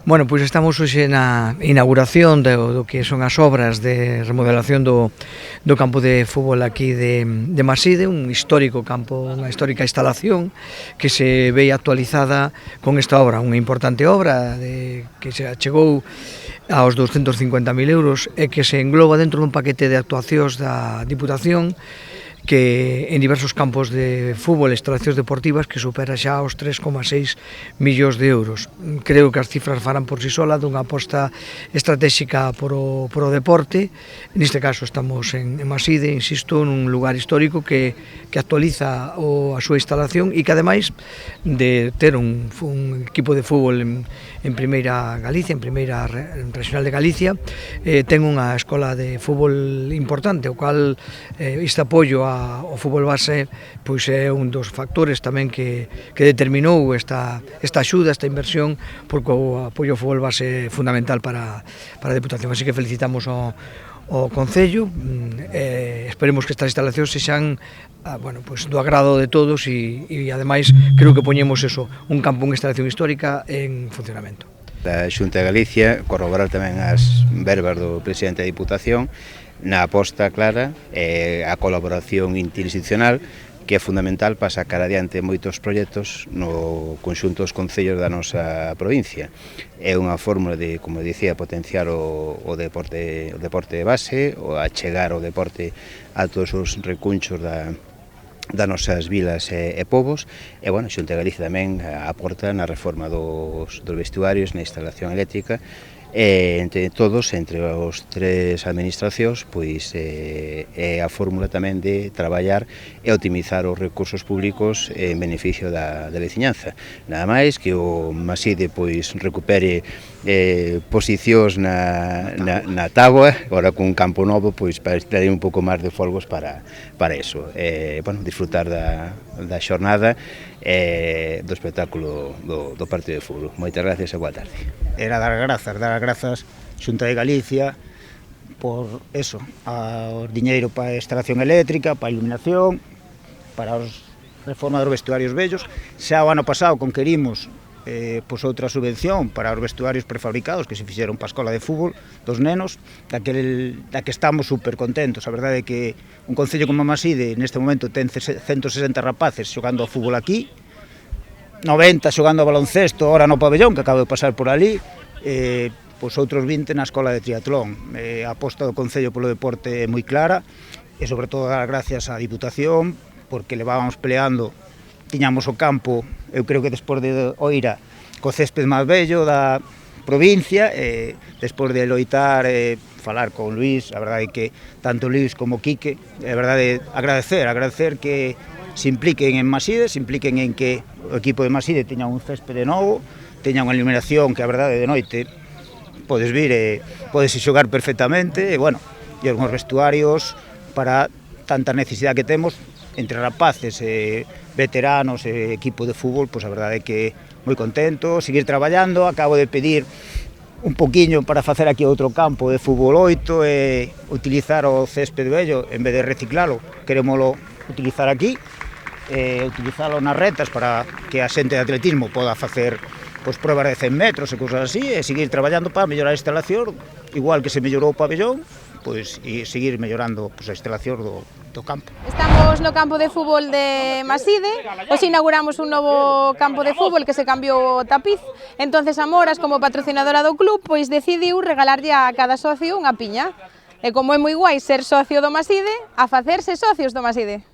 Bueno, pois estamos hoxe na inauguración do que son as obras de remodelación do campo de fútbol aquí de Maside, un histórico campo, unha histórica instalación que se ve actualizada con esta obra, unha importante obra que se achegou aos 250.000 euros e que se engloba dentro dun paquete de actuacións da Diputación que en diversos campos de fútbol e instalacións deportivas que supera xa os 3,6 millóns de euros. Creo que as cifras farán por si sola dunha aposta estratégica por o deporte. Neste caso estamos en Maside, insisto, nun lugar histórico que actualiza a súa instalación e que ademais de ter un equipo de fútbol en Primeira Galicia, en Primeira Regional de Galicia, ten unha escola de fútbol importante, o cual este apoio ao fútbol base pois é un dos factores tamén que determinou esta axuda, esta inversión, porque o apoio ao fútbol base é fundamental para a Deputación. Así que felicitamos ao Concello, esperemos que estas instalacións sexan pois, do agrado de todos e ademais creo que poñemos un campo, unha instalación histórica en funcionamento. Da Xunta de Galicia corroborar tamén as verbas do presidente da Diputación na aposta clara e a colaboración interinstitucional que é fundamental para sacar adiante moitos proxectos no conxunto dos concellos da nosa provincia. É unha fórmula de, como dicía, potenciar o deporte de base, o achegar o deporte a todos os recunchos das nosas vilas e povos, e, bueno, a Xunta de Galicia tamén aporta na reforma dos vestuarios, na instalación eléctrica, e entre todos, entre os tres administracións, pois é a fórmula tamén de traballar e optimizar os recursos públicos en beneficio da veciñanza. Nada máis que o Maside pois recupere posicións na táboa, agora con un campo novo, pois para traer un pouco máis de folgos para eso. Bueno, disfrutar da xornada do espectáculo do partido de fútbol. Moitas gracias e boa tarde. Era dar grazas Xunta de Galicia por eso, ao diñeiro para a instalación eléctrica, para a iluminación, para a reforma dos vestuarios vellos. Xa o ano pasado conquerimos pois outra subvención para os vestuarios prefabricados que se fixeron para a escola de fútbol dos nenos, da que estamos super contentos. A verdade é que un concello como Maside neste momento ten 160 rapaces xogando ao fútbol aquí, 90 xogando ao baloncesto, ora no pabellón, que acabo de pasar por ali, pois outros 20 na escola de triatlón. A aposta do Concello polo deporte é moi clara e, sobre todo, dar gracias á Diputación, porque levábamos peleando, tiñamos o campo, eu creo que despois de Oira, co césped máis bello da provincia, despois de loitar e falar con Luís, a verdade é que tanto Luís como Quique, a verdade é agradecer que se impliquen en Maside, se impliquen en que o equipo de Maside teña un céspede novo, teña unha iluminación que a verdade de noite podes vir e podes xogar perfectamente, e, bueno, e os vestuarios para tanta necesidade que temos entre rapaces e veteranos e equipo de fútbol, pois a verdade é que moi contento, seguir traballando. Acabo de pedir un poquinho para facer aquí outro campo de fútbol 8 e utilizar o césped vello, en vez de reciclalo, querémolo utilizar aquí, utilizalo nas retas para que a xente de atletismo poda facer pois probas de 100 metros e cousas así, e seguir traballando para mellorar a instalación, igual que se mellorou o pabellón, pois e seguir mellorando pois a instalación do campo. Estamos no campo de fútbol de Maside, hoxe inauguramos un novo campo de fútbol que se cambiou o tapiz, entonces Amoras, como patrocinadora do club, pois decidiu regalarlle a cada socio unha piña, e como é moi guai ser socio do Maside, a facerse socios do Maside.